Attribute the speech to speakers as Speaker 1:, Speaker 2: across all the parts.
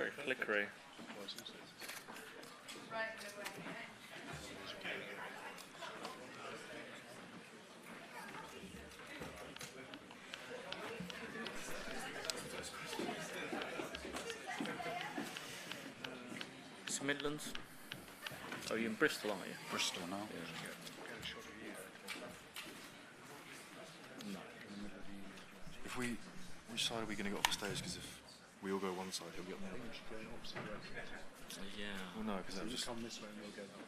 Speaker 1: Very flickery. It's Midlands. Oh, you're in Bristol, aren't you?
Speaker 2: Bristol now.
Speaker 1: Yeah. No.
Speaker 2: If which side are we going to go up the stairs? Because if we all go one side, he'll be up there.
Speaker 1: Yeah.
Speaker 2: Well, no, because that'll just
Speaker 3: come this way and we'll go that way.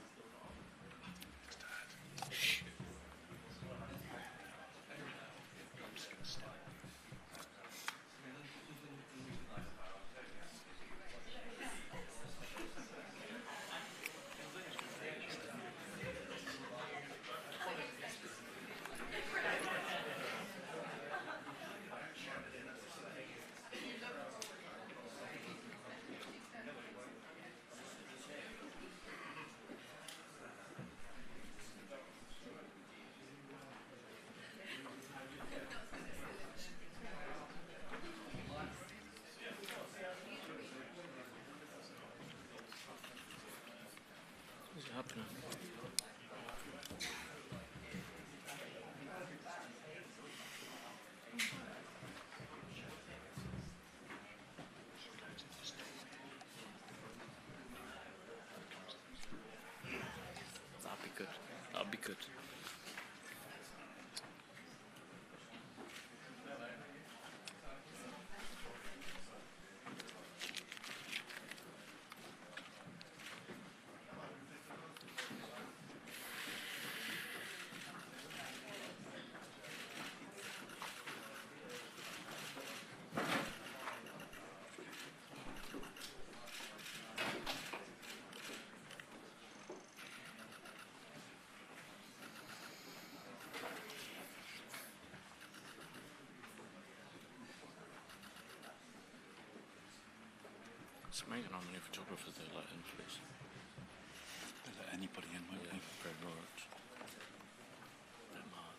Speaker 1: What's happening? That'd be good. That'd be good. It's amazing how many photographers they let in, please.
Speaker 2: They let anybody in, won't they?
Speaker 1: Very much. Bit mad.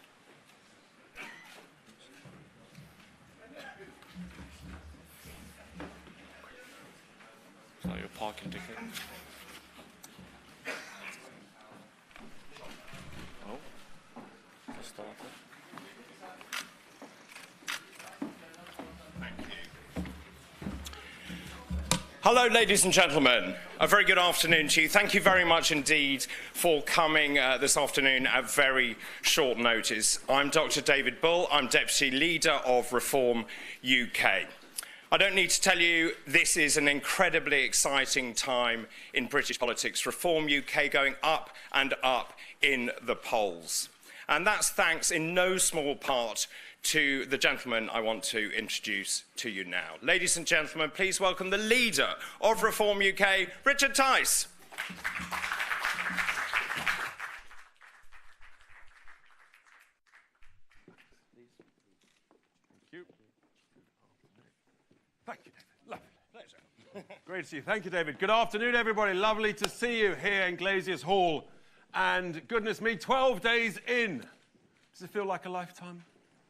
Speaker 1: It's like your parking ticket. Oh, let's start it.
Speaker 4: Hello, ladies and gentlemen. A very good afternoon to you. Thank you very much indeed for coming this afternoon at very short notice. I'm Dr. David Bull. I'm Deputy Leader of Reform UK. I don't need to tell you this is an incredibly exciting time in British politics. Reform UK going up and up in the polls. And that's thanks in no small part to the gentleman I want to introduce to you now. Ladies and gentlemen, please welcome the leader of Reform UK, Richard Tice.
Speaker 3: Thank you. Thank you, David. Lovely. Pleasure. Great to see you. Thank you, David. Good afternoon, everybody. Lovely to see you here in Glaziers Hall. And goodness me, 12 days in. Does it feel like a lifetime?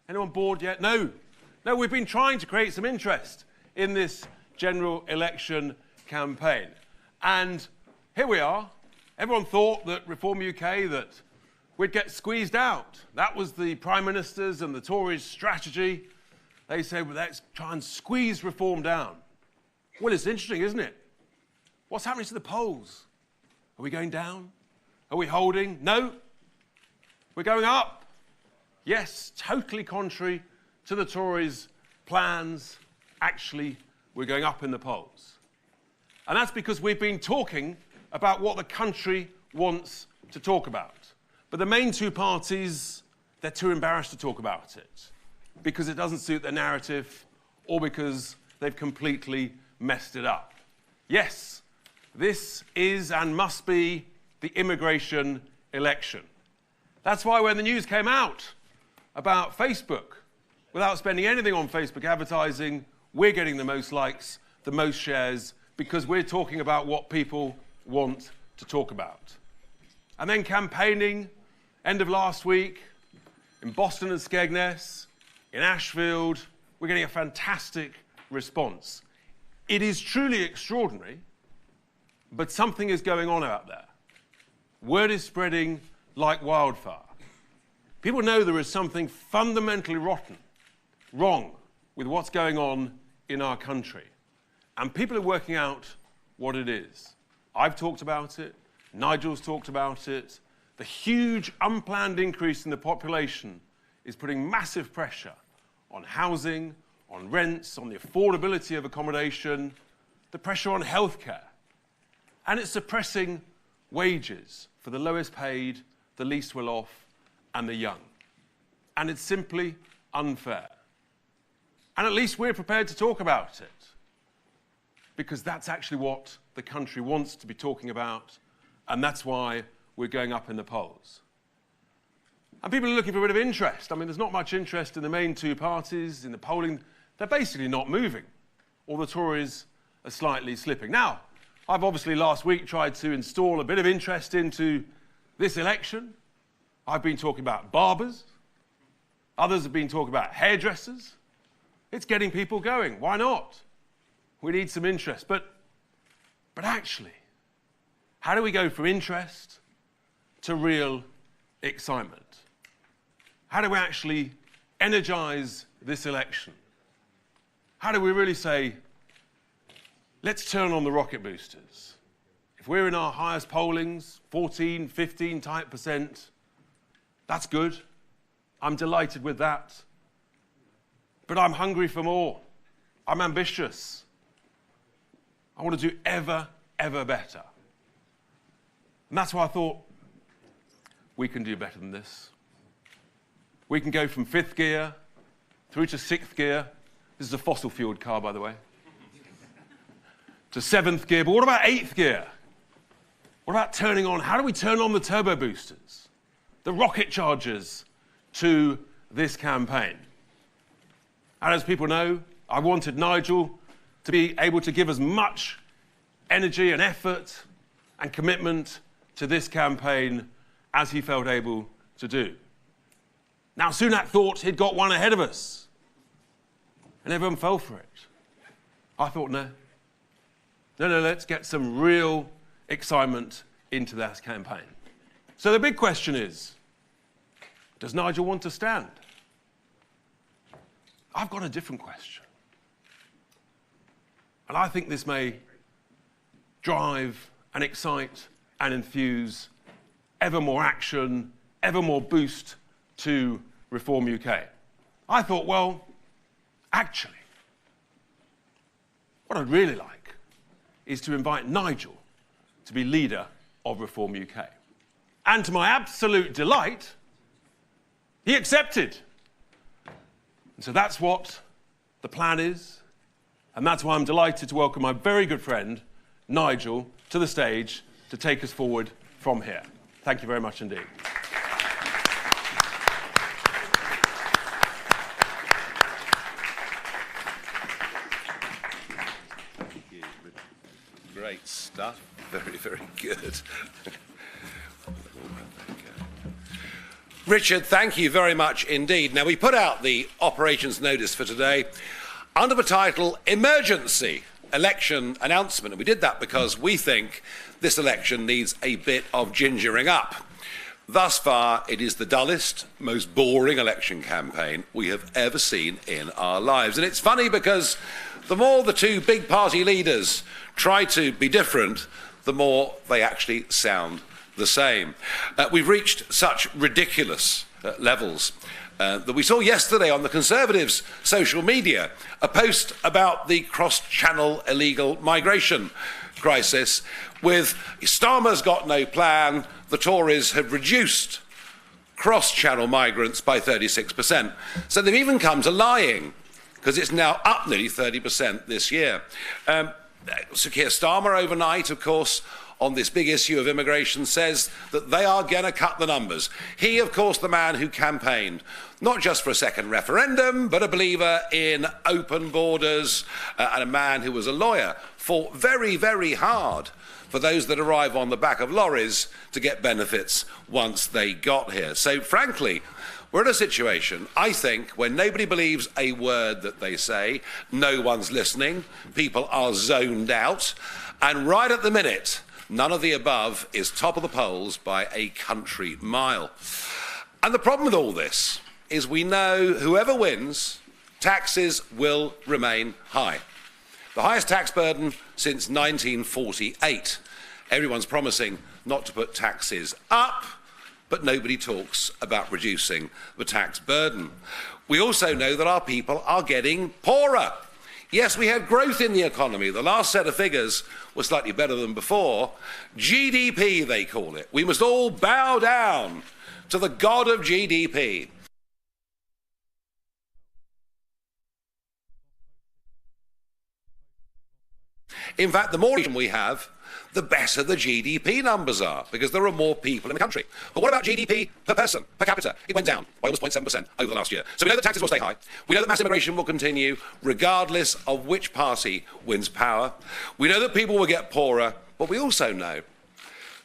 Speaker 3: Anyone bored yet? No. No, we've been trying to create some interest in this general election campaign. And here we are. Everyone thought that Reform UK, that we'd get squeezed out. That was the Prime Minister's and the Tories' strategy. They said, well, let's try and squeeze Reform down. Well, it's interesting, isn't it? What's happening to the polls? Are we going down? Are we holding? No. We're going up. Yes, totally contrary to the Tories' plans. Actually, we're going up in the polls. And that's because we've been talking about what the country wants to talk about. But the main two parties, they're too embarrassed to talk about it because it doesn't suit their narrative or because they've completely messed it up. Yes, this is and must be the immigration election. That's why when the news came out about Facebook, without spending anything on Facebook advertising, we're getting the most likes, the most shares, because we're talking about what people want to talk about. And then campaigning, end of last week, in Boston and Skegness, in Ashfield, we're getting a fantastic response. it is truly extraordinary, but something is going on out there. Word is spreading like wildfire. People know there is something fundamentally wrong with what's going on in our country. And people are working out what it is. I've talked about it. Nigel's talked about it. The huge unplanned increase in the population is putting massive pressure on housing, on rents, on the affordability of accommodation, the pressure on healthcare. And it's suppressing wages for the lowest paid, the least well off, and the young. And it's simply unfair. And at least we're prepared to talk about it, because that's actually what the country wants to be talking about, and that's why we're going up in the polls. And people are looking for a bit of interest. I mean, there's not much interest in the main two parties, in the polling. They're basically not moving, or the Tories are slightly slipping. Now, I've obviously last week tried to install a bit of interest into this election. I've been talking about barbers. Others have been talking about hairdressers. It's getting people going. Why not? We need some interest. But actually, how do we go from interest to real excitement? How do we actually energize this election? How do we really say, let's turn on the rocket boosters? If we're in our highest pollings, 14, 15 type %, that's good. I'm delighted with that. But I'm hungry for more. I'm ambitious. I want to do ever, ever better. And that's why I thought we can do better than this. We can go from 5th gear through to 6th gear. This is a fossil-fueled car, by the way. To 7th gear. But what about 8th gear? What about turning on? How do we turn on the turbo boosters, the rocket chargers to this campaign? And as people know, I wanted Nigel to be able to give as much energy and effort and commitment to this campaign as he felt able to do. Now, Sunak thought he'd got one ahead of us, and everyone fell for it. I thought, no, let's get some real excitement into that campaign. So the big question is, does Nigel want to stand? I've got a different question. And I think this may drive and excite and infuse ever more action, ever more boost to Reform UK. I thought, well, actually, what I'd really like is to invite Nigel to be leader of Reform UK. And to my absolute delight, he accepted. And so that's what the plan is, and that's why I'm delighted to welcome my very good friend, Nigel, to the stage to take us forward from here. Thank you very much indeed.
Speaker 5: Great stuff. Very, very good. Richard, thank you very much indeed. Now, we put out the operations notice for today under the title Emergency Election Announcement. And we did that because we think this election needs a bit of gingering up. Thus far, it is the dullest, most boring election campaign we have ever seen in our lives. And it's funny because the more the two big party leaders try to be different, the more they actually sound the same. We've reached such ridiculous levels that we saw yesterday on the Conservatives' social media a post about the cross-channel illegal migration crisis with Starmer's got no plan, the Tories have reduced cross-channel migrants by 36%. So they've even come to lying, because it's now up nearly 30% this year. Sir Keir Starmer overnight, of course, on this big issue of immigration, says that they are going to cut the numbers. He, of course, the man who campaigned not just for a second referendum, but a believer in open borders, and a man who was a lawyer, fought very, very hard for those that arrive on the back of lorries to get benefits once they got here. So, frankly, we're in a situation, I think, when nobody believes a word that they say, no one's listening, people are zoned out, and right at the minute, none of the above is top of the polls by a country mile. And the problem with all this is we know whoever wins, taxes will remain high. The highest tax burden since 1948. Everyone's promising not to put taxes up, but nobody talks about reducing the tax burden. We also know that our people are getting poorer. Yes, we had growth in the economy. The last set of figures were slightly better than before. GDP, they call it. We must all bow down to the god of GDP. In fact, the more we have, the better the GDP numbers are, because there are more people in the country. But what about GDP per person, per capita? It went down by almost 0.7% over the last year. So we know that taxes will stay high. We know that mass immigration will continue, regardless of which party wins power. We know that people will get poorer, but we also know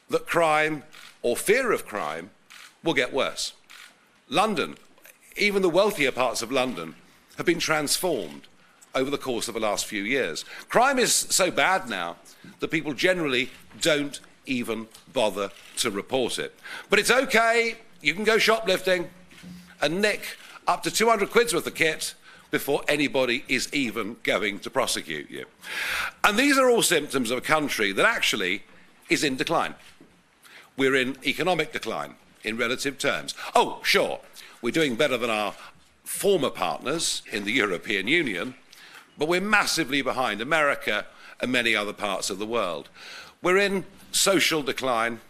Speaker 5: that crime, or fear of crime, will get worse. London, even the wealthier parts of London, have been transformed over the course of the last few years. Crime is so bad now that people generally don't even bother to report it. But it's okay, you can go shoplifting and nick up to 200 quid's worth of kit before anybody is even going to prosecute you. And these are all symptoms of a country that actually is in decline. We're in economic decline in relative terms. Oh, sure, we're doing better than our former partners in the European Union, but we're massively behind America and many other parts of the world. We're in social decline,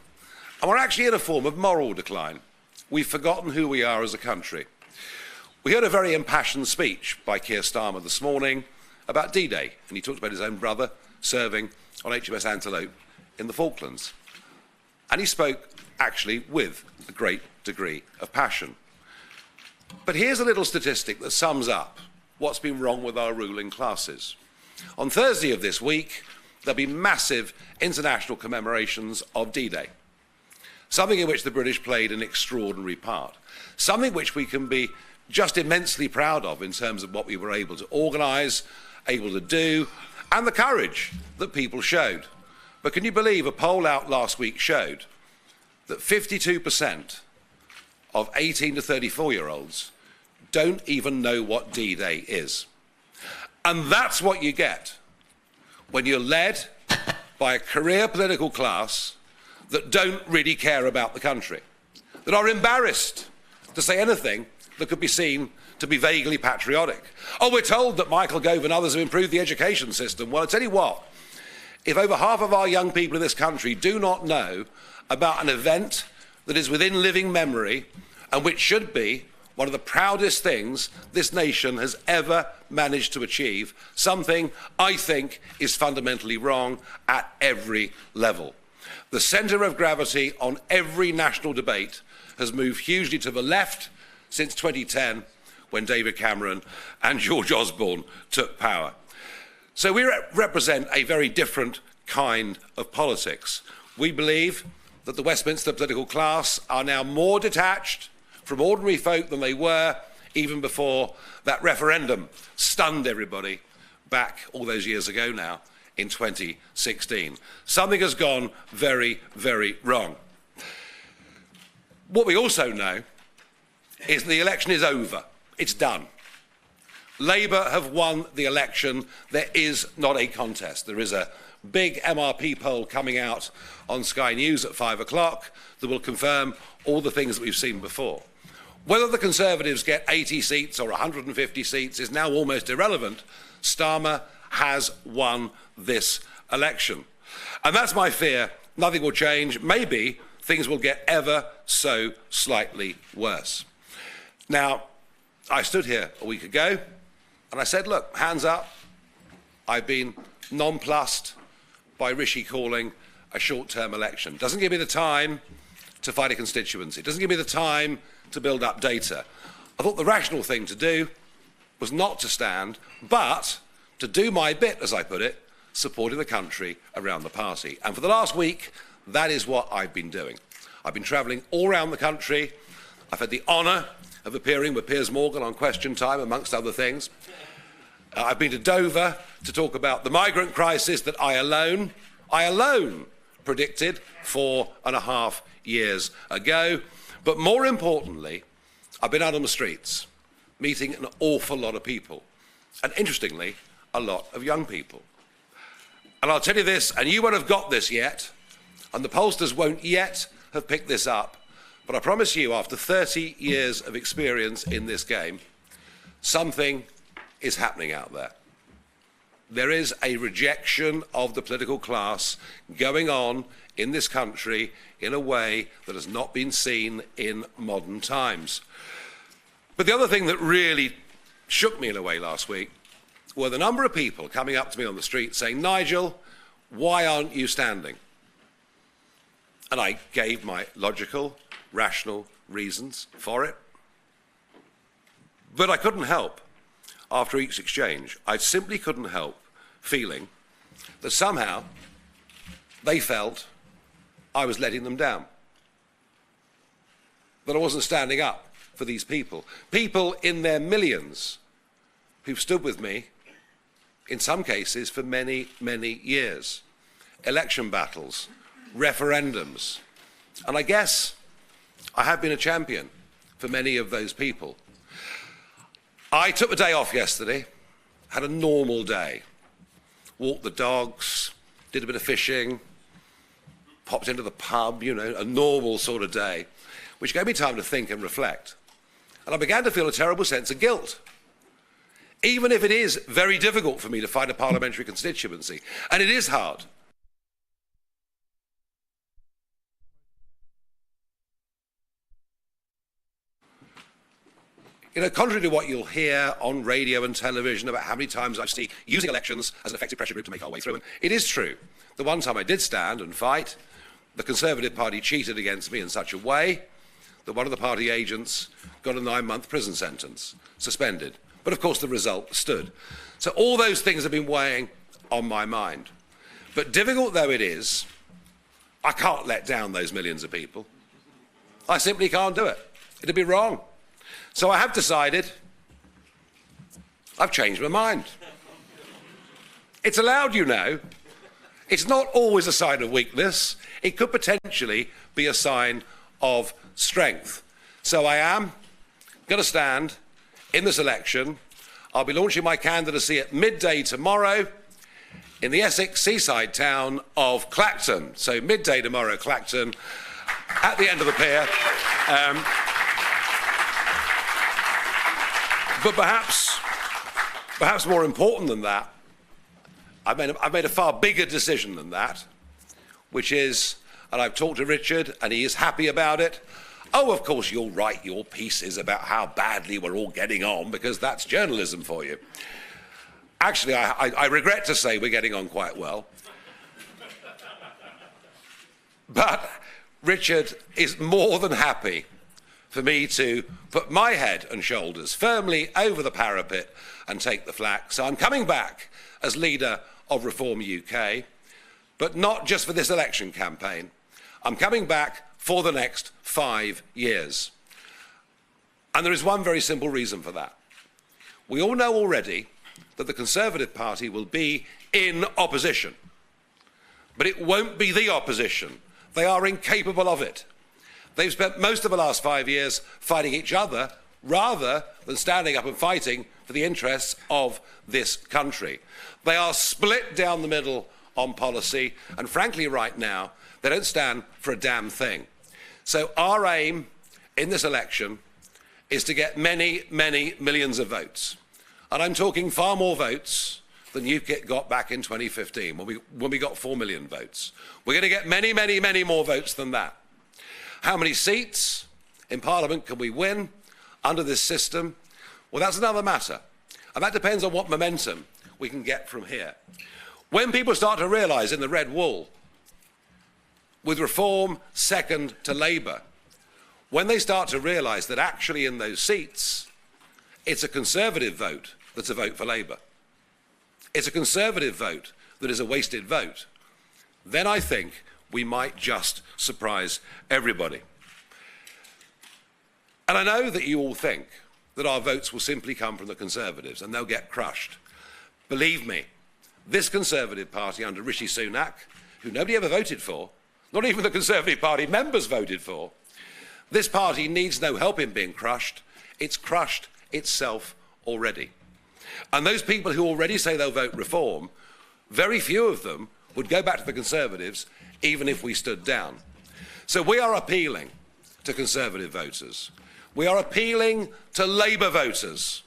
Speaker 5: and we're actually in a form of moral decline. We've forgotten who we are as a country. We heard a very impassioned speech by Keir Starmer this morning about D-Day, and he talked about his own brother serving on HMS Antelope in the Falklands. And he spoke actually with a great degree of passion. But here's a little statistic that sums up what's been wrong with our ruling classes. On Thursday of this week, there'll be massive international commemorations of D-Day, something in which the British played an extraordinary part, something which we can be just immensely proud of in terms of what we were able to organise, able to do, and the courage that people showed. But can you believe a poll out last week showed that 52% of 18 to 34-year-olds don't even know what D-Day is. And that's what you get when you're led by a career political class that don't really care about the country, that are embarrassed to say anything that could be seen to be vaguely patriotic. Oh, we're told that Michael Gove and others have improved the education system. Well, I tell you what, if over half of our young people in this country do not know about an event that is within living memory and which should be one of the proudest things this nation has ever managed to achieve, something I think is fundamentally wrong at every level. The centre of gravity on every national debate has moved hugely to the left since 2010, when David Cameron and George Osborne took power. So we represent a very different kind of politics. We believe that the Westminster political class are now more detached from ordinary folk than they were even before that referendum stunned everybody back all those years ago now in 2016. Something has gone very, very wrong. What we also know is the election is over. It's done. Labour have won the election. There is not a contest. There is a big MRP poll coming out on Sky News at 5 o'clock that will confirm all the things that we've seen before. Whether the Conservatives get 80 seats or 150 seats is now almost irrelevant. Starmer has won this election. And that's my fear. Nothing will change. Maybe things will get ever so slightly worse. Now, I stood here a week ago and I said, look, hands up. I've been nonplussed by Rishi calling a short-term election. It doesn't give me the time to fight a constituency. It doesn't give me the time to build up data. I thought the rational thing to do was not to stand, but to do my bit, as I put it, supporting the country around the party. And for the last week, that is what I've been doing. I've been travelling all around the country. I've had the honour of appearing with Piers Morgan on Question Time, amongst other things. I've been to Dover to talk about the migrant crisis that I alone predicted 4.5 years ago. But more importantly, I've been out on the streets, meeting an awful lot of people. And interestingly, a lot of young people. And I'll tell you this, and you won't have got this yet, and the pollsters won't yet have picked this up, but I promise you, after 30 years of experience in this game, something is happening out there. There is a rejection of the political class going on in this country in a way that has not been seen in modern times. But the other thing that really shook me in a way last week were the number of people coming up to me on the street saying, Nigel, why aren't you standing? And I gave my logical, rational reasons for it. But I couldn't help, after each exchange, I simply couldn't help feeling that somehow they felt I was letting them down, that I wasn't standing up for these people. People in their millions who've stood with me, in some cases, for many, many years. Election battles, referendums. And I guess I have been a champion for many of those people. I took the day off yesterday, had a normal day. Walked the dogs, did a bit of fishing, popped into the pub, you know, a normal sort of day, which gave me time to think and reflect. And I began to feel a terrible sense of guilt. Even if it is very difficult for me to find a parliamentary constituency, and it is hard. You know, contrary to what you'll hear on radio and television about how many times I've seen using elections as an effective pressure group to make our way through, and it is true. The one time I did stand and fight, the Conservative Party cheated against me in such a way that one of the party agents got a 9-month prison sentence, suspended. But of course the result stood. So all those things have been weighing on my mind. But difficult though it is, I can't let down those millions of people. I simply can't do it. It'd be wrong. So I have decided, I've changed my mind. It's allowed, you know. It's not always a sign of weakness. It could potentially be a sign of strength. So I am going to stand in this election. I'll be launching my candidacy at midday tomorrow in the Essex seaside town of Clacton. So midday tomorrow, Clacton, at the end of the pier. But perhaps more important than that, I've made a far bigger decision than that, which is, and I've talked to Richard, and he is happy about it. Oh, of course, you'll write your pieces about how badly we're all getting on, because that's journalism for you. Actually, I regret to say we're getting on quite well. But Richard is more than happy for me to put my head and shoulders firmly over the parapet and take the flak. So I'm coming back as leader of Reform UK, but not just for this election campaign. I'm coming back for the next 5 years. And there is one very simple reason for that. We all know already that the Conservative Party will be in opposition, but it won't be the opposition. They are incapable of it. They've spent most of the last 5 years fighting each other rather than standing up and fighting for the interests of this country. They are split down the middle on policy, and frankly right now, they don't stand for a damn thing. So our aim in this election is to get many, many millions of votes. And I'm talking far more votes than UKIP got back in 2015, when we got 4 million votes. We're going to get many, many, many more votes than that. How many seats in Parliament can we win under this system? Well, that's another matter. And that depends on what momentum we can get from here. When people start to realise in the red wall with Reform second to Labour, when they start to realise that actually in those seats, it's a Conservative vote that's a vote for Labour, it's a Conservative vote that is a wasted vote, then I think we might just surprise everybody. And I know that you all think that our votes will simply come from the Conservatives and they'll get crushed. Believe me, this Conservative Party under Rishi Sunak, who nobody ever voted for, not even the Conservative Party members voted for, this party needs no help in being crushed. It's crushed itself already. And those people who already say they'll vote Reform, very few of them would go back to the Conservatives even if we stood down. So we are appealing to Conservative voters. We are appealing to Labour voters.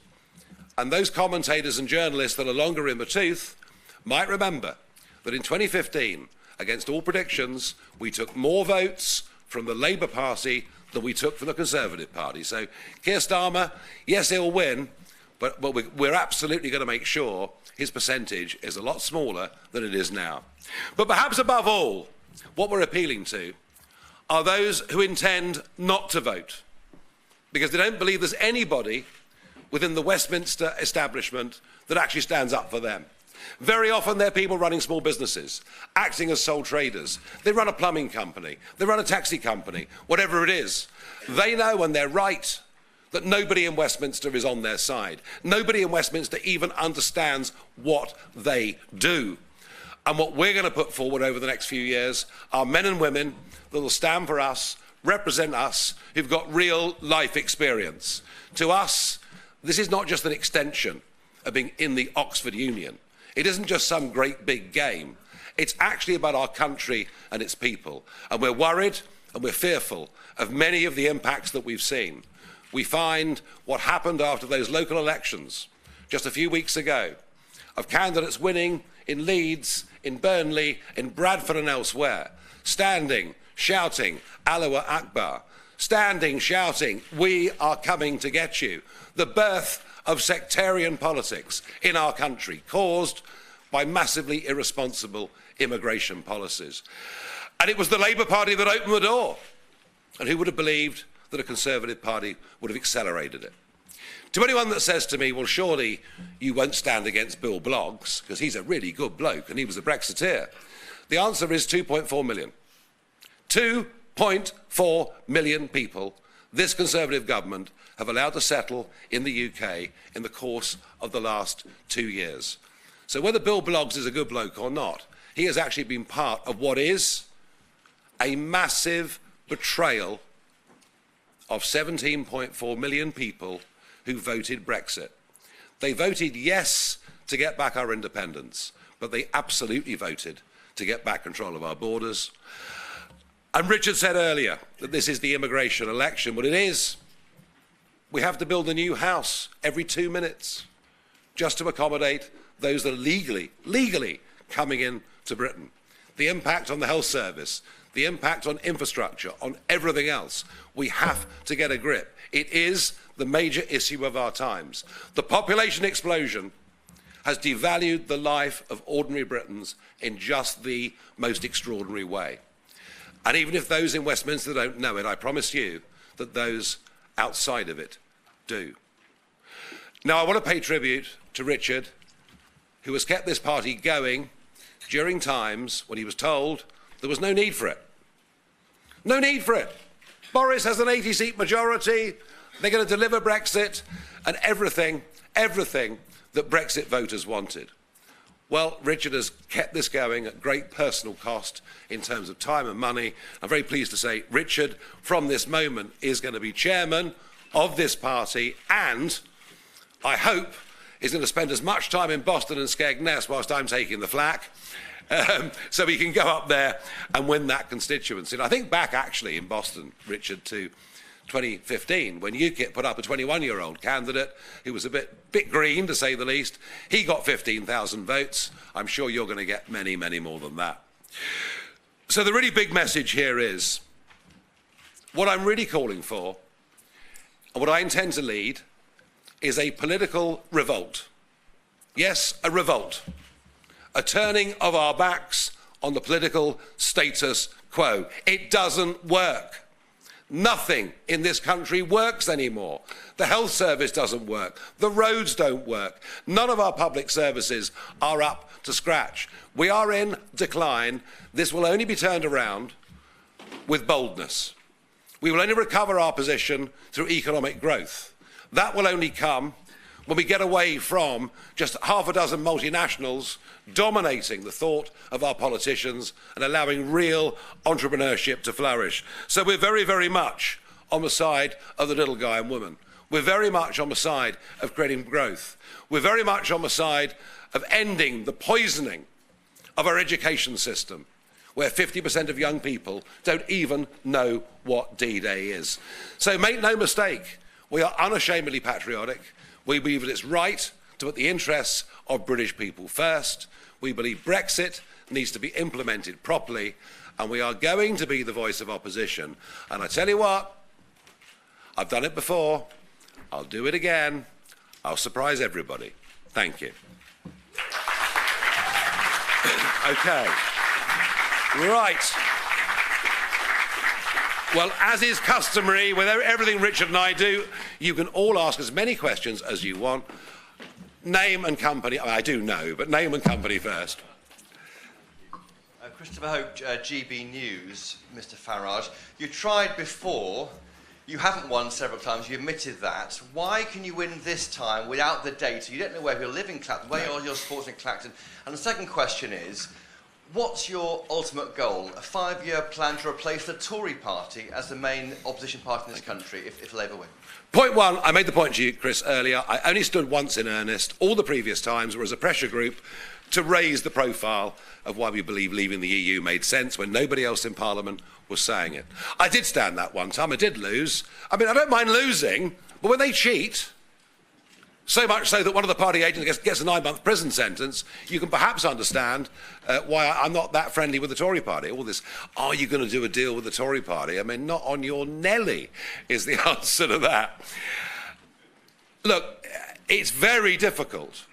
Speaker 5: And those commentators and journalists that are longer in the tooth might remember that in 2015, against all predictions, we took more votes from the Labour Party than we took from the Conservative Party. So Keir Starmer, yes, he'll win, but we're absolutely going to make sure his percentage is a lot smaller than it is now. But perhaps above all, what we're appealing to are those who intend not to vote, because they don't believe there's anybody within the Westminster establishment that actually stands up for them. Very often they're people running small businesses, acting as sole traders. They run a plumbing company, they run a taxi company, whatever it is. They know, and they're right, that nobody in Westminster is on their side. Nobody in Westminster even understands what they do. And what we're going to put forward over the next few years are men and women that will stand for us, represent us, who've got real life experience. To us, this is not just an extension of being in the Oxford Union. It isn't just some great big game. It's actually about our country and its people. And we're worried and we're fearful of many of the impacts that we've seen. We find what happened after those local elections just a few weeks ago, of candidates winning in Leeds, in Burnley, in Bradford and elsewhere, standing, shouting, Allahu Akbar, standing, shouting, we are coming to get you. The birth of sectarian politics in our country caused by massively irresponsible immigration policies. And it was the Labour Party that opened the door. And who would have believed that a Conservative Party would have accelerated it? To anyone that says to me, well, surely you won't stand against Bill Bloggs, because he's a really good bloke and he was a Brexiteer, the answer is 2.4 million. 2.4 million people this Conservative government have allowed to settle in the UK in the course of the last 2 years. So whether Bill Bloggs is a good bloke or not, he has actually been part of what is a massive betrayal of 17.4 million people who voted Brexit. They voted yes to get back our independence, but they absolutely voted to get back control of our borders. And Richard said earlier that this is the immigration election. Well, it is. We have to build a new house every 2 minutes just to accommodate those that are legally coming in to Britain. The impact on the health service, the impact on infrastructure, on everything else. We have to get a grip. It is the major issue of our times. The population explosion has devalued the life of ordinary Britons in just the most extraordinary way. And even if those in Westminster don't know it, I promise you that those outside of it do. Now, I want to pay tribute to Richard, who has kept this party going during times when he was told there was no need for it. No need for it. Boris has an 80-seat majority, they're going to deliver Brexit, and everything that Brexit voters wanted. Well, Richard has kept this going at great personal cost in terms of time and money. I'm very pleased to say Richard, from this moment, is going to be chairman of this party, and I hope is going to spend as much time in Boston and Skegness whilst I'm taking the flak, so he can go up there and win that constituency. And I think back actually in Boston, Richard, to 2015, when UKIP put up a 21-year-old candidate who was a bit green, to say the least. He got 15,000 votes. I'm sure you're going to get many, many more than that. So the really big message here is, what I'm really calling for, and what I intend to lead, is a political revolt. Yes, a revolt. A turning of our backs on the political status quo. It doesn't work. Nothing in this country works anymore. The health service doesn't work. The roads don't work. None of our public services are up to scratch. We are in decline. This will only be turned around with boldness. We will only recover our position through economic growth. That will only come when we get away from just half a dozen multinationals dominating the thought of our politicians and allowing real entrepreneurship to flourish. So we're very, very much on the side of the little guy and woman. We're very much on the side of creating growth. We're very much on the side of ending the poisoning of our education system, where 50% of young people don't even know what D-Day is. So make no mistake, we are unashamedly patriotic. We believe that it's right to put the interests of British people first. We believe Brexit needs to be implemented properly, and we are going to be the voice of opposition. And I tell you what, I've done it before, I'll do it again, I'll surprise everybody. Thank you. Okay. Right. Well, as is customary with everything Richard and I do, you can all ask as many questions as you want. Name and company. I do know, but name and company first.
Speaker 6: Christopher Hope, GB News. Mr. Farage, you tried before. You haven't won several times. You admitted that. Why can you win this time without the data? You don't know where you live in Clacton, where all your supporters in Clacton. And the second question is, what's your ultimate goal? A 5-year plan to replace the Tory party as the main opposition party in this country if Labour win?
Speaker 5: Point one, I made the point to you, Chris, earlier. I only stood once in earnest. All the previous times were as a pressure group to raise the profile of why we believe leaving the EU made sense when nobody else in Parliament was saying it. I did stand that one time. I did lose. I mean, I don't mind losing, but when they cheat, so much so that one of the party agents gets a 9-month prison sentence, you can perhaps understand why I'm not that friendly with the Tory party. All this, are you going to do a deal with the Tory party? I mean, not on your Nelly is the answer to that. Look, it's very difficult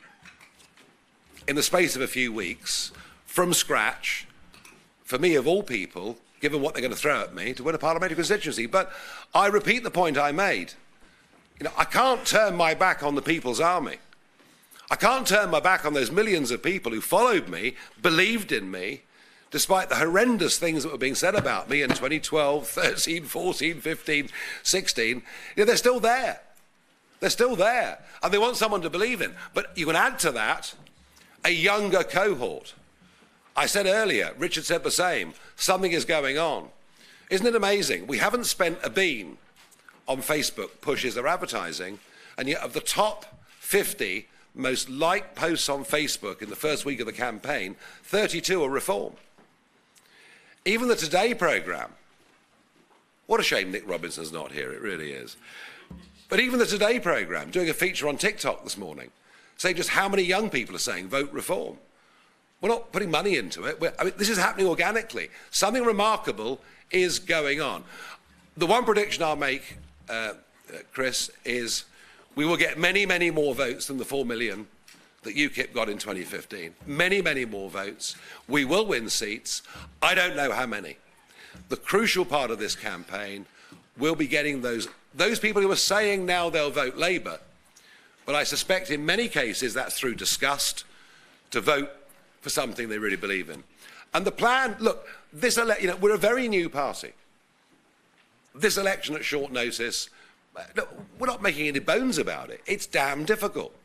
Speaker 5: in the space of a few weeks, from scratch, for me of all people, given what they're going to throw at me, to win a parliamentary constituency. But I repeat the point I made. You know, I can't turn my back on the People's Army. I can't turn my back on those millions of people who followed me, believed in me, despite the horrendous things that were being said about me in 2012, 13, 14, 15, 16. You know, they're still there. They're still there. And they want someone to believe in. But you can add to that a younger cohort. I said earlier, Richard said the same, something is going on. Isn't it amazing? We haven't spent a bean on Facebook pushes or advertising, and yet of the top 50 most liked posts on Facebook in the first week of the campaign, 32 are reform. Even the Today programme, what a shame Nick Robinson's not here, it really is. But even the Today programme, doing a feature on TikTok this morning, saying just how many young people are saying vote reform. We're not putting money into it. I mean, this is happening organically. Something remarkable is going on. The one prediction I'll make, Chris, is we will get many, many more votes than the 4 million that UKIP got in 2015. Many, many more votes. We will win seats. I don't know how many. The crucial part of this campaign will be getting those people who are saying now they'll vote Labour, but I suspect in many cases that's through disgust, to vote for something they really believe in. And the plan, look, we're a very new party. This election at short notice, look, we're not making any bones about it. It's damn difficult.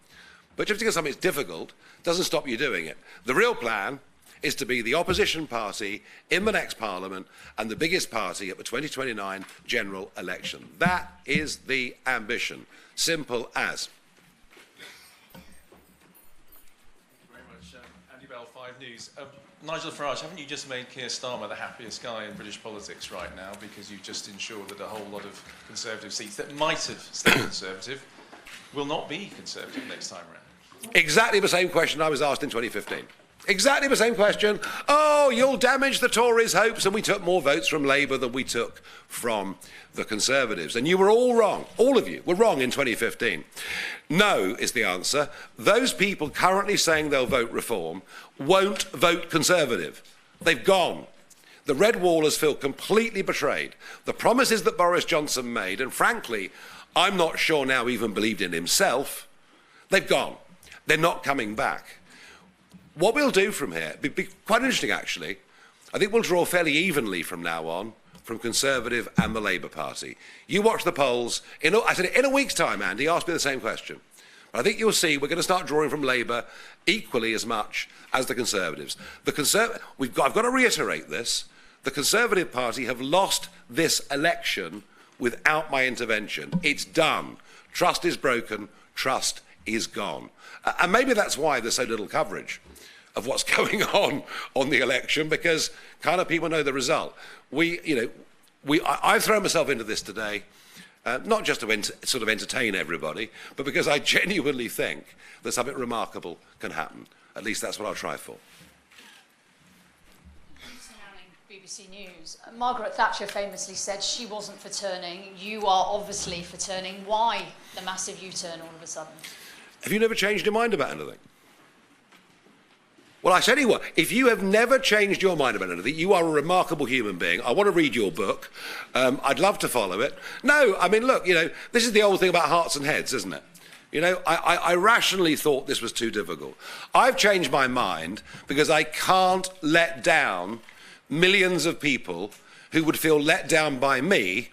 Speaker 5: But just because something's difficult doesn't stop you doing it. The real plan is to be the opposition party in the next Parliament and the biggest party at the 2029 general election. That is the ambition. Simple as.
Speaker 7: Andy Bell, 5 News. Nigel Farage, haven't you just made Keir Starmer the happiest guy in British politics right now because you've just ensured that a whole lot of Conservative seats that might have stayed Conservative will not be Conservative next time round?
Speaker 5: Exactly the same question I was asked in 2015. Exactly the same question. Oh, you'll damage the Tories' hopes, and we took more votes from Labour than we took from the Conservatives. And you were all wrong. All of you were wrong in 2015. No is the answer. Those people currently saying they'll vote Reform won't vote Conservative They've gone. The Red Wallers feel completely betrayed. The promises that Boris Johnson made, and frankly, I'm not sure now even believed in himself, they've gone. They're not coming back. What we'll do from here, be quite interesting actually, I think we'll draw fairly evenly from now on from Conservative and the Labour Party. You watch the polls. I said in a week's time, Andy asked me the same question. But I think you'll see we're going to start drawing from Labour equally as much as the Conservatives. I've got to reiterate this. The Conservative Party have lost this election without my intervention. It's done. Trust is broken. Trust is gone. And maybe that's why there's so little coverage of what's going on the election, because kind of people know the result. I've thrown myself into this today, not just to sort of entertain everybody, but because I genuinely think that something remarkable can happen. At least that's what I'll try for.
Speaker 8: BBC News. Margaret Thatcher famously said she wasn't for turning. You are obviously for turning. Why the massive U-turn all of a sudden?
Speaker 5: Have you never changed your mind about anything? Well, I tell you what, if you have never changed your mind about anything, you are a remarkable human being. I want to read your book. I'd love to follow it. No, I mean, look, this is the old thing about hearts and heads, isn't it? I rationally thought this was too difficult. I've changed my mind because I can't let down millions of people who would feel let down by me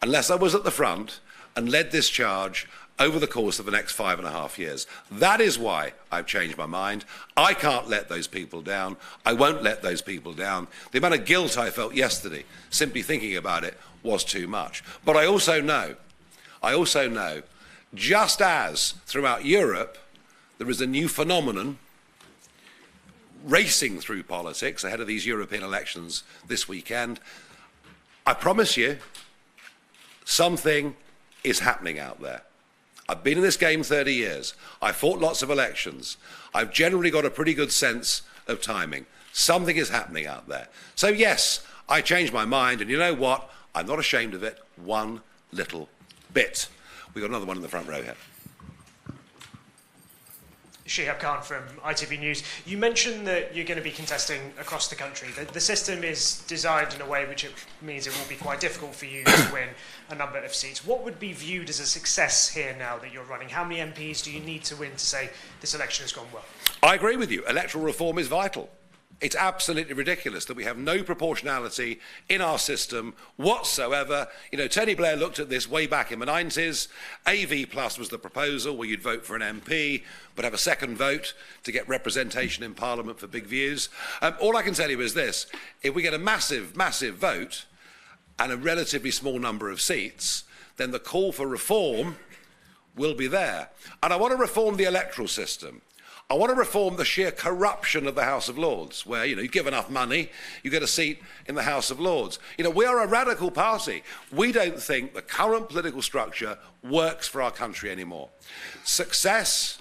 Speaker 5: unless I was at the front and led this charge over the course of the next 5.5 years. That is why I've changed my mind. I can't let those people down. I won't let those people down. The amount of guilt I felt yesterday, simply thinking about it, was too much. But I also know, just as throughout Europe, there is a new phenomenon racing through politics ahead of these European elections this weekend. I promise you, something is happening out there. I've been in this game 30 years. I've fought lots of elections. I've generally got a pretty good sense of timing. Something is happening out there. So yes, I changed my mind, and you know what? I'm not ashamed of it one little bit. We've got another one in the front row here.
Speaker 9: Shihab Khan from ITV News. You mentioned that you're going to be contesting across the country. The system is designed in a way which it means it will be quite difficult for you to win a number of seats. What would be viewed as a success here now that you're running? How many MPs do you need to win to say this election has gone well?
Speaker 5: I agree with you. Electoral reform is vital. It's absolutely ridiculous that we have no proportionality in our system whatsoever. Tony Blair looked at this way back in the 90s. AV plus was the proposal where you'd vote for an MP, but have a second vote to get representation in Parliament for big views. All I can tell you is this. If we get a massive, massive vote and a relatively small number of seats, then the call for reform will be there. And I want to reform the electoral system. I want to reform the sheer corruption of the House of Lords, where, you give enough money, you get a seat in the House of Lords. We are a radical party. We don't think the current political structure works for our country anymore. Success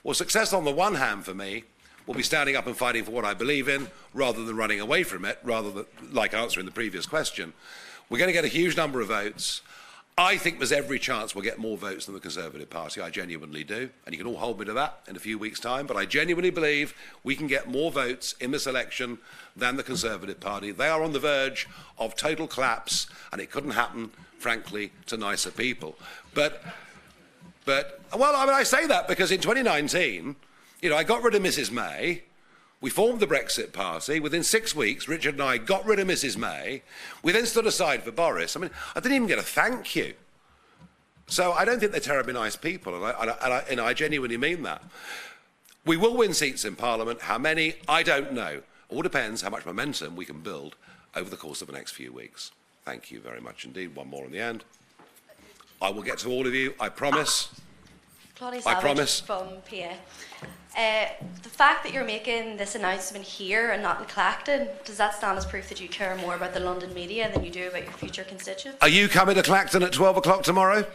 Speaker 5: on the one hand for me will be standing up and fighting for what I believe in, rather than running away from it, rather than, like answering the previous question. We're going to get a huge number of votes. I think there's every chance we'll get more votes than the Conservative Party. I genuinely do. And you can all hold me to that in a few weeks' time. But I genuinely believe we can get more votes in this election than the Conservative Party. They are on the verge of total collapse, and it couldn't happen, frankly, to nicer people. But I say that because in 2019, I got rid of Mrs. May. We formed the Brexit Party. Within 6 weeks, Richard and I got rid of Mrs. May. We then stood aside for Boris. I didn't even get a thank you. So I don't think they're terribly nice people, and I genuinely mean that. We will win seats in Parliament. How many? I don't know. All depends how much momentum we can build over the course of the next few weeks. Thank you very much indeed. One more in the end. I will get to all of you, I promise.
Speaker 10: Claudia
Speaker 5: I
Speaker 10: Savage
Speaker 5: promise.
Speaker 10: From PA. The fact that you're making this announcement here and not in Clacton, does that stand as proof that you care more about the London media than you do about your future constituents?
Speaker 5: Are you coming to Clacton at 12 o'clock tomorrow?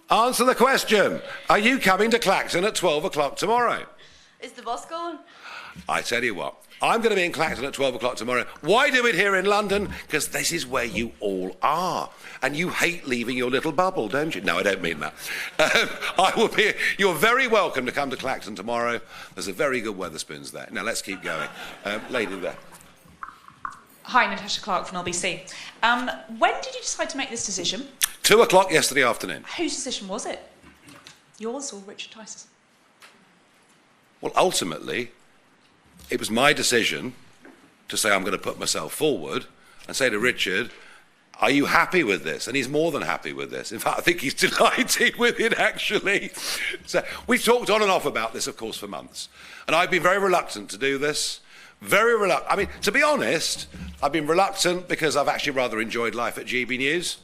Speaker 5: Answer the question. Are you coming to Clacton at 12 o'clock tomorrow?
Speaker 10: Is the bus going?
Speaker 5: I tell you what, I'm going to be in Clacton at 12 o'clock tomorrow. Why do it here in London? Because this is where you all are. And you hate leaving your little bubble, don't you? No, I don't mean that. I will be. You're very welcome to come to Clacton tomorrow. There's a very good Wetherspoons there. Now, let's keep going. Lady there.
Speaker 11: Hi, Natasha Clark from LBC. When did you decide to make this decision?
Speaker 5: 2 o'clock yesterday afternoon.
Speaker 11: Whose decision was it? Yours or Richard Tice's?
Speaker 5: Well, ultimately, it was my decision to say I'm going to put myself forward and say to Richard, are you happy with this? And he's more than happy with this. In fact, I think he's delighted with it, actually. So we've talked on and off about this, of course, for months. And I've been very reluctant to do this. Very reluctant. I mean, to be honest, I've been reluctant because I've actually rather enjoyed life at GB News.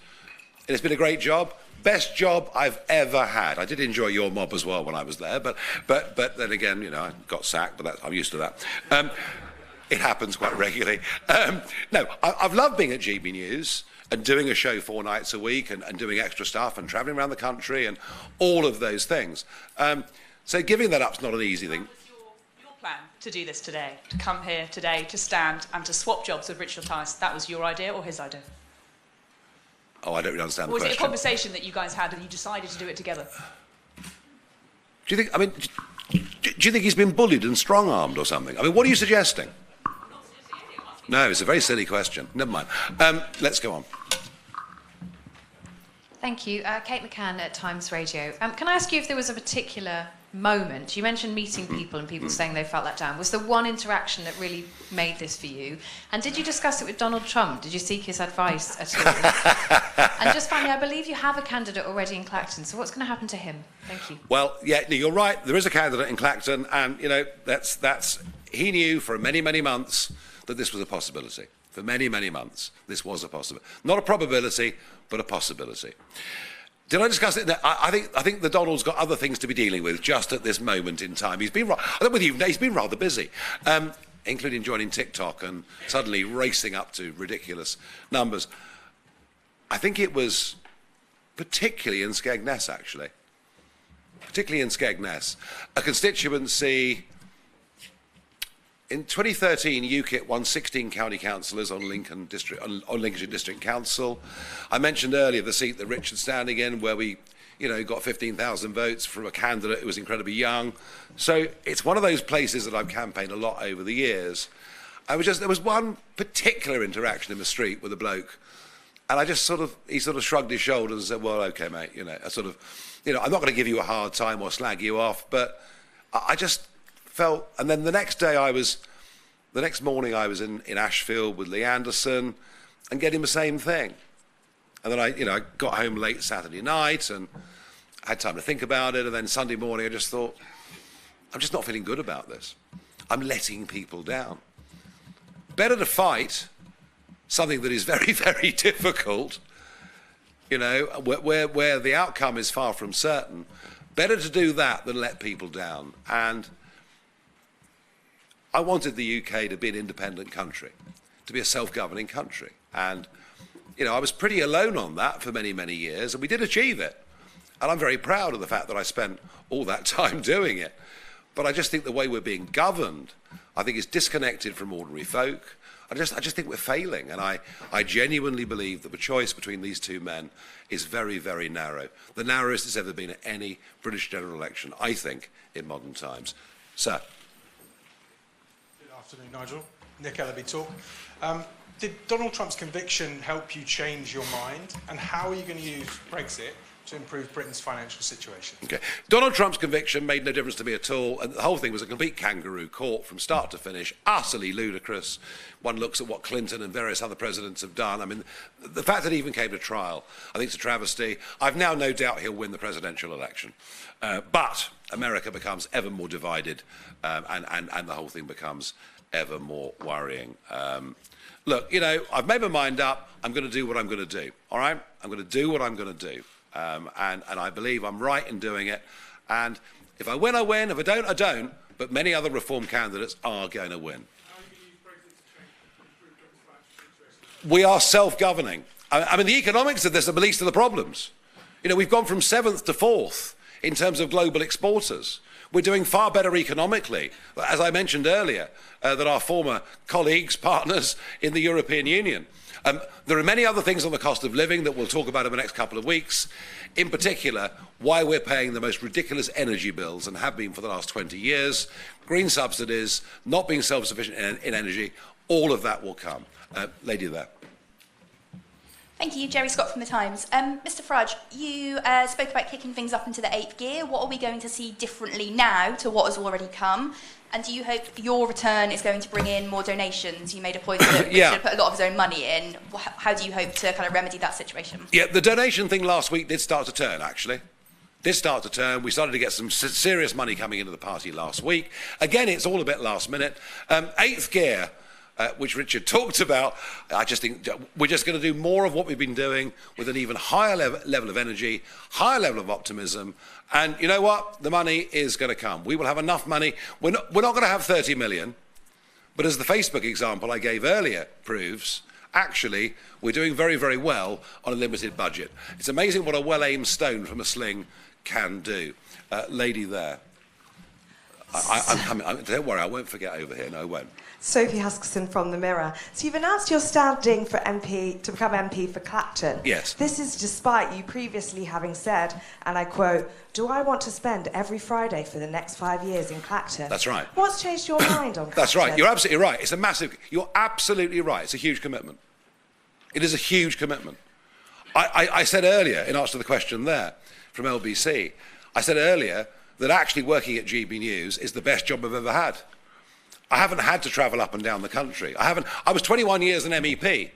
Speaker 5: And it's been a great job. Best job I've ever had. I did enjoy your mob as well when I was there, but then again, you know, I got sacked, but I'm used to that. It happens quite regularly. No, I've loved being at GB News and doing a show 4 nights a week and doing extra stuff and travelling around the country and all of those things. So giving that up's not an easy thing.
Speaker 11: Your plan to do this today, to come here today, to stand and to swap jobs with Richard Tice, that was your idea or his idea?
Speaker 5: Oh, I don't really understand the
Speaker 11: Or was
Speaker 5: question.
Speaker 11: it a conversation that you guys had and you decided to do it together?
Speaker 5: Do you think, I mean, do you think he's been bullied and strong-armed or something? I mean, what are you suggesting? No, it's a very silly question. Never mind. Let's go on.
Speaker 12: Thank you. Kate McCann at Times Radio. Can I ask you if there was a particular moment? You mentioned meeting people and people saying they felt let down. Was there one interaction that really made this for you? And did you discuss it with Donald Trump? Did you seek his advice at all? And just finally, I believe you have a candidate already in Clacton, so what's going to happen to him? Thank you.
Speaker 5: Well, yeah, you're right. There is a candidate in Clacton, and, you know, he knew for many, many months that this was a possibility. For many, many months, this was a possibility. Not a probability, but a possibility. Did I discuss it? No, I think the Donald's got other things to be dealing with just at this moment in time. He's been rather busy, including joining TikTok and suddenly racing up to ridiculous numbers. I think it was particularly in Skegness, actually. Particularly in Skegness, a constituency. In 2013, UKIP won 16 county councillors on Lincolnshire District Council. I mentioned earlier the seat that Richard's standing in, where we, you know, got 15,000 votes from a candidate who was incredibly young. So it's one of those places that I've campaigned a lot over the years. There was one particular interaction in the street with a bloke, and he sort of shrugged his shoulders and said, "Well, okay, mate, you know, I'm not going to give you a hard time or slag you off, but I just felt." And then the next morning I was in Ashfield with Lee Anderson and getting the same thing. And then I got home late Saturday night and had time to think about it. And then Sunday morning I just thought, I'm just not feeling good about this. I'm letting people down. Better to fight something that is very, very difficult, you know, where the outcome is far from certain. Better to do that than let people down. And I wanted the UK to be an independent country, to be a self-governing country. And, you know, I was pretty alone on that for many, many years, and we did achieve it. And I'm very proud of the fact that I spent all that time doing it. But I just think the way we're being governed, I think, is disconnected from ordinary folk. I just think we're failing. And I genuinely believe that the choice between these two men is very, very narrow. The narrowest it's ever been at any British general election, I think, in modern times. Sir.
Speaker 13: Good afternoon, Nigel. Nick Ellaby Talk. Did Donald Trump's conviction help you change your mind? And how are you going to use Brexit to improve Britain's financial situation?
Speaker 5: Okay. Donald Trump's conviction made no difference to me at all. And the whole thing was a complete kangaroo court from start to finish, utterly ludicrous. One looks at what Clinton and various other presidents have done. I mean, the fact that he even came to trial, I think it's a travesty. I've now no doubt he'll win the presidential election. But America becomes ever more divided, and the whole thing becomes ever more worrying. Look, you know, I've made my mind up. I'm going to do what I'm going to do, all right? I'm going to do what I'm going to do. And I believe I'm right in doing it. And if I win, I win. If I don't, I don't. But many other reform candidates are going to win. We are self-governing. I mean, the economics of this are the least of the problems. You know, we've gone from 7th to 4th in terms of global exporters. We're doing far better economically, as I mentioned earlier, than our former colleagues, partners in the European Union. There are many other things on the cost of living that we'll talk about in the next couple of weeks. In particular, why we're paying the most ridiculous energy bills and have been for the last 20 years, green subsidies, not being self-sufficient in energy, all of that will come. Lady there.
Speaker 14: Thank you, Jerry Scott from The Times. Mr Farage, you spoke about kicking things up into the 8th gear. What are we going to see differently now to what has already come? And do you hope your return is going to bring in more donations? You made a point that Richard put a lot of his own money in. How do you hope to kind of remedy that situation?
Speaker 5: Yeah, the donation thing last week did start to turn, actually. Did start to turn. We started to get some serious money coming into the party last week. Again, it's all a bit last minute. 8th gear, which Richard talked about, I just think we're just going to do more of what we've been doing with an even higher level of energy, higher level of optimism. And you know what? The money is going to come. We will have enough money. We're not going to have 30 million. But as the Facebook example I gave earlier proves, actually, we're doing very, very well on a limited budget. It's amazing what a well-aimed stone from a sling can do. Lady there. I'm coming. Don't worry, I won't forget over here. No, I won't.
Speaker 15: Sophie Huskisson from The Mirror. So you've announced you're standing for MP to become MP for Clacton.
Speaker 5: Yes.
Speaker 15: This is despite you previously having said, and I quote, "Do I want to spend every Friday for the next 5 years in Clacton?"
Speaker 5: That's right.
Speaker 15: What's changed your mind on Clacton?
Speaker 5: That's right. You're absolutely right. It's a massive. You're absolutely right. It's a huge commitment. It is a huge commitment. I said earlier, in answer to the question there from LBC, I said earlier that actually working at GB News is the best job I've ever had. I haven't had to travel up and down the country. I was 21 years an MEP. You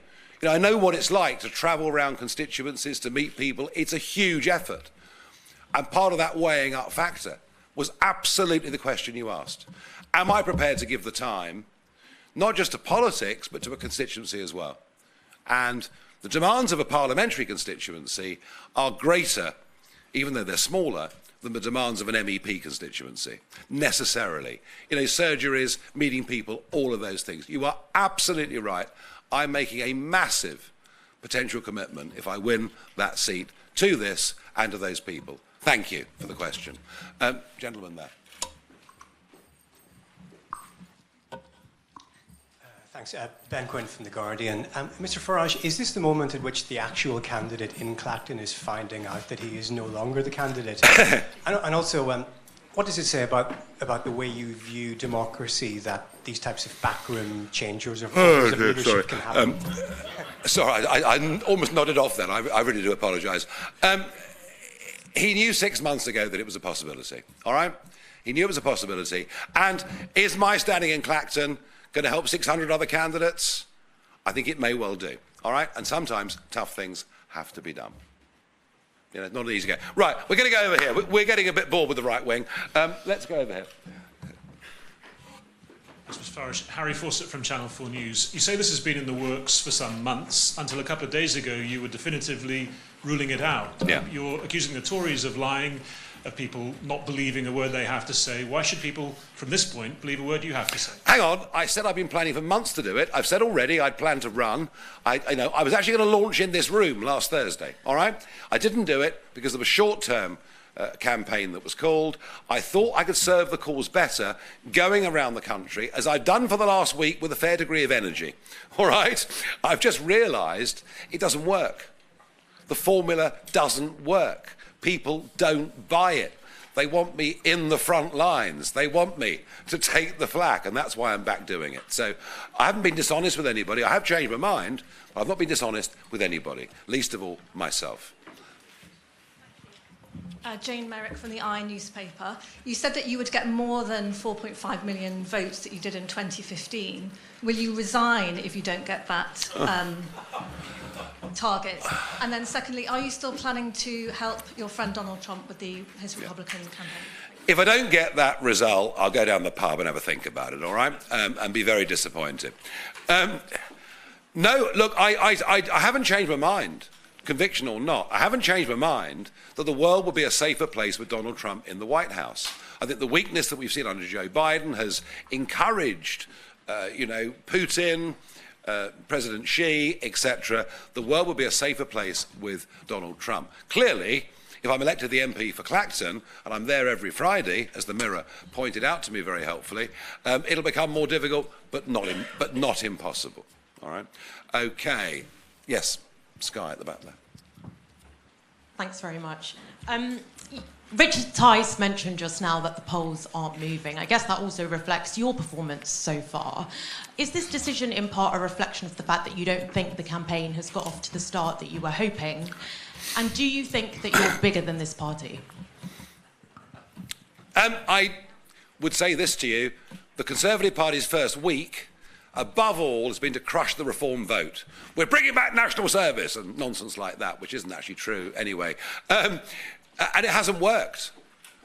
Speaker 5: know, I know what it's like to travel around constituencies, to meet people. It's a huge effort. And part of that weighing up factor was absolutely the question you asked. Am I prepared to give the time, not just to politics, but to a constituency as well? And the demands of a parliamentary constituency are greater, even though they're smaller, than the demands of an MEP constituency, necessarily. You know, surgeries, meeting people, all of those things. You are absolutely right. I'm making a massive potential commitment, if I win that seat, to this and to those people. Thank you for the question. Gentleman there.
Speaker 16: Thanks. Ben Quinn from The Guardian. Mr Farage, is this the moment at which the actual candidate in Clacton is finding out that he is no longer the candidate? and also, what does it say about the way you view democracy, that these types of backroom changes of leadership can happen?
Speaker 5: Sorry, I almost nodded off then. I really do apologise. He knew 6 months ago that it was a possibility, all right? He knew it was a possibility. And is my standing in Clacton going to help 600 other candidates? I think it may well do, all right? And sometimes tough things have to be done. You know, it's not an easy game. Right, we're going to go over here. We're getting a bit bored with the right wing. Let's go over here.
Speaker 17: Mr Farage, Harry Fawcett from Channel 4 News. You say this has been in the works for some months. Until a couple of days ago, you were definitively ruling it out.
Speaker 5: Yeah.
Speaker 17: You're accusing the Tories of lying, of people not believing a word they have to say. Why should people, from this point, believe a word you have to say?
Speaker 5: Hang on, I said I've been planning for months to do it. I've said already I'd planned to run. I was actually going to launch in this room last Thursday, all right? I didn't do it because of a short-term campaign that was called. I thought I could serve the cause better going around the country, as I've done for the last week with a fair degree of energy, all right? I've just realised it doesn't work. The formula doesn't work. People don't buy it. They want me in the front lines. They want me to take the flak, and that's why I'm back doing it. So I haven't been dishonest with anybody. I have changed my mind, but I've not been dishonest with anybody, least of all myself.
Speaker 18: Jane Merrick from the I newspaper. You said that you would get more than 4.5 million votes that you did in 2015. Will you resign if you don't get that target? And then secondly, are you still planning to help your friend Donald Trump with his Republican campaign?
Speaker 5: If I don't get that result, I'll go down the pub and have a think about it, all right? And be very disappointed. No, look, I haven't changed my mind, conviction or not. I haven't changed my mind that the world will be a safer place with Donald Trump in the White House. I think the weakness that we've seen under Joe Biden has encouraged, Putin, President Xi, etc. The world will be a safer place with Donald Trump. Clearly, if I'm elected the MP for Clacton, and I'm there every Friday, as the Mirror pointed out to me very helpfully, it'll become more difficult, but not impossible. All right? Okay. Yes, Sky at the back there.
Speaker 19: Thanks very much. Richard Tice mentioned just now that the polls aren't moving. I guess that also reflects your performance so far. Is this decision in part a reflection of the fact that you don't think the campaign has got off to the start that you were hoping? And do you think that you're bigger than this party?
Speaker 5: I would say this to you. The Conservative Party's first week, above all, has been to crush the Reform vote. We're bringing back national service and nonsense like that, which isn't actually true anyway. And it hasn't worked.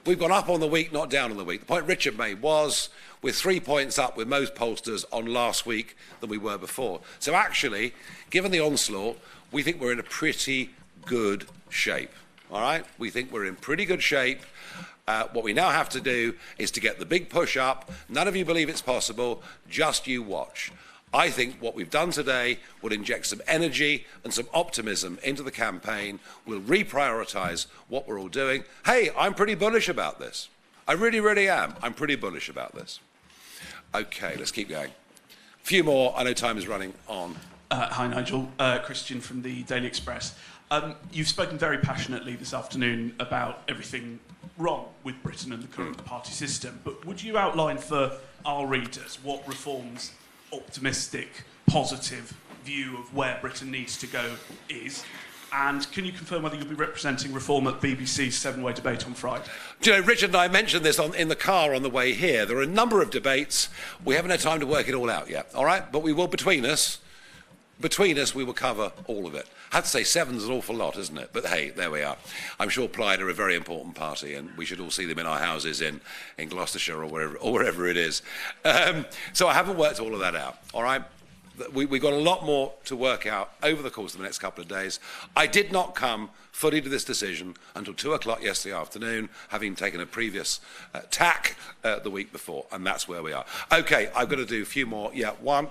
Speaker 5: We've gone up on the week, not down on the week. The point Richard made was we're 3 points up with most pollsters on last week than we were before. So actually, given the onslaught, we think we're in a pretty good shape. All right? We think we're in pretty good shape. What we now have to do is to get the big push up. None of you believe it's possible. Just you watch. I think what we've done today will inject some energy and some optimism into the campaign. We'll reprioritise what we're all doing. Hey, I'm pretty bullish about this. I really, really am. I'm pretty bullish about this. Okay, let's keep going. A few more. I know time is running on.
Speaker 20: Hi, Nigel. Christian from the Daily Express. You've spoken very passionately this afternoon about everything wrong with Britain and the current party system, but would you outline for our readers what reforms optimistic, positive view of where Britain needs to go is? And can you confirm whether you'll be representing Reform at BBC's seven-way debate on Friday?
Speaker 5: Do you know, Richard and I mentioned this in the car on the way here. There are a number of debates. We haven't had time to work it all out yet, all right? But we will, between us, we will cover all of it. I have to say, seven's an awful lot, isn't it? But hey, there we are. I'm sure Plaid are a very important party, and we should all see them in our houses in Gloucestershire or wherever it is. So I haven't worked all of that out, all right? We've got a lot more to work out over the course of the next couple of days. I did not come fully to this decision until 2 o'clock yesterday afternoon, having taken a previous tack the week before, and that's where we are. Okay, I've got to do a few more. Yeah, one.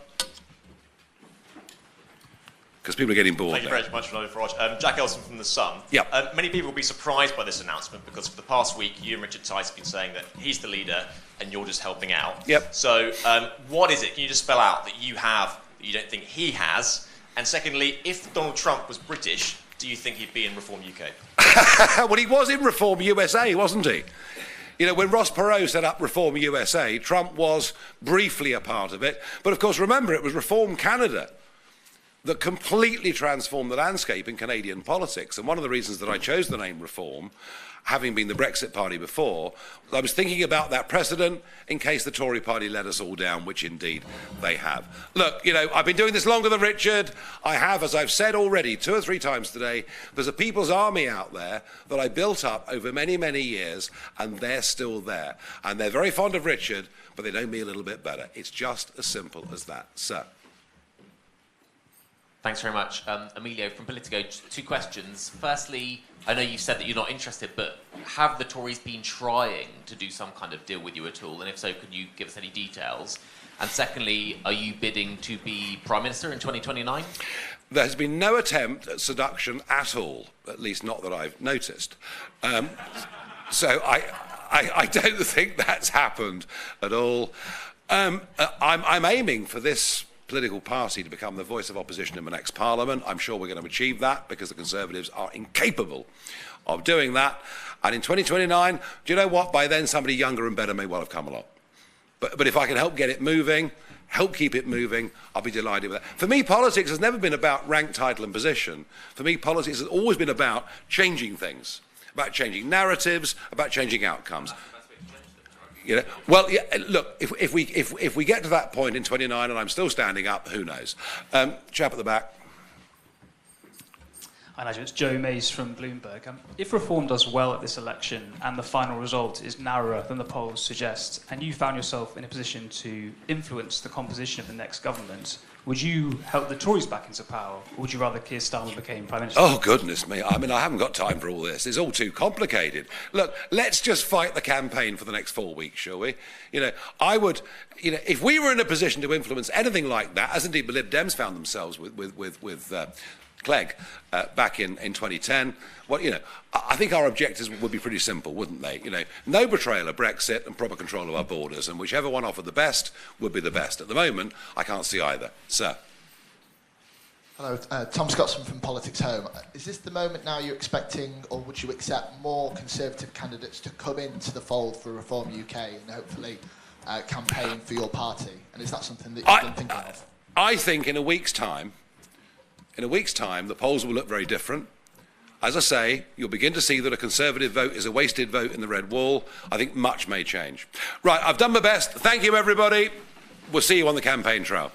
Speaker 5: Because people are getting bored.
Speaker 21: Thank you very much, Nigel Farage. Jack Elson from The Sun.
Speaker 5: Yep.
Speaker 21: Many people will be surprised by this announcement because for the past week, you and Richard Tice have been saying that he's the leader and you're just helping out.
Speaker 5: Yep.
Speaker 21: So what is it? Can you just spell out that you have that you don't think he has? And secondly, if Donald Trump was British, do you think he'd be in Reform UK?
Speaker 5: Well, he was in Reform USA, wasn't he? You know, when Ross Perot set up Reform USA, Trump was briefly a part of it. But of course, remember, it was Reform Canada that completely transformed the landscape in Canadian politics. And one of the reasons that I chose the name Reform, having been the Brexit party before, I was thinking about that precedent in case the Tory party let us all down, which indeed they have. Look, you know, I've been doing this longer than Richard. I have, as I've said already 2 or 3 times today, there's a people's army out there that I built up over many, many years, and they're still there. And they're very fond of Richard, but they know me a little bit better. It's just as simple as that. Sir.
Speaker 22: Thanks very much. Emilio from Politico, 2 questions. Firstly, I know you've said that you're not interested, but have the Tories been trying to do some kind of deal with you at all? And if so, could you give us any details? And secondly, are you bidding to be Prime Minister in 2029?
Speaker 5: There has been no attempt at seduction at all, at least not that I've noticed. So I don't think that's happened at all. I'm aiming for this political party to become the voice of opposition in the next parliament. I'm sure we're going to achieve that because the Conservatives are incapable of doing that. And in 2029, do you know what? By then, somebody younger and better may well have come along. But if I can help get it moving, help keep it moving, I'll be delighted with that. For me, politics has never been about rank, title and position. For me, politics has always been about changing things, about changing narratives, about changing outcomes. You know, well, yeah, look, if we get to that point in 29 and I'm still standing up, who knows? Chap at the back.
Speaker 23: Hi, Nigel. It's Joe Mays from Bloomberg. If Reform does well at this election and the final result is narrower than the polls suggest, and you found yourself in a position to influence the composition of the next government, would you help the Tories back into power, or would you rather Keir Starmer became Prime Minister?
Speaker 5: Oh, goodness me. I mean, I haven't got time for all this. It's all too complicated. Look, let's just fight the campaign for the next 4 weeks, shall we? You know, I would, you know, if we were in a position to influence anything like that, as indeed the Lib Dems found themselves with Clegg back in 2010. Well, you know, I think our objectives would be pretty simple, wouldn't they? You know, no betrayal of Brexit and proper control of our borders, and whichever one offered the best would be the best. At the moment, I can't see either. Sir.
Speaker 1: Hello, Tom Scotsman from Politics Home. Is this the moment now you're expecting, or would you accept more Conservative candidates to come into the fold for Reform UK and hopefully campaign for your party? And is that something that you've been thinking of?
Speaker 5: I think in a week's time, the polls will look very different. As I say, you'll begin to see that a Conservative vote is a wasted vote in the red wall. I think much may change. Right, I've done my best. Thank you, everybody. We'll see you on the campaign trail.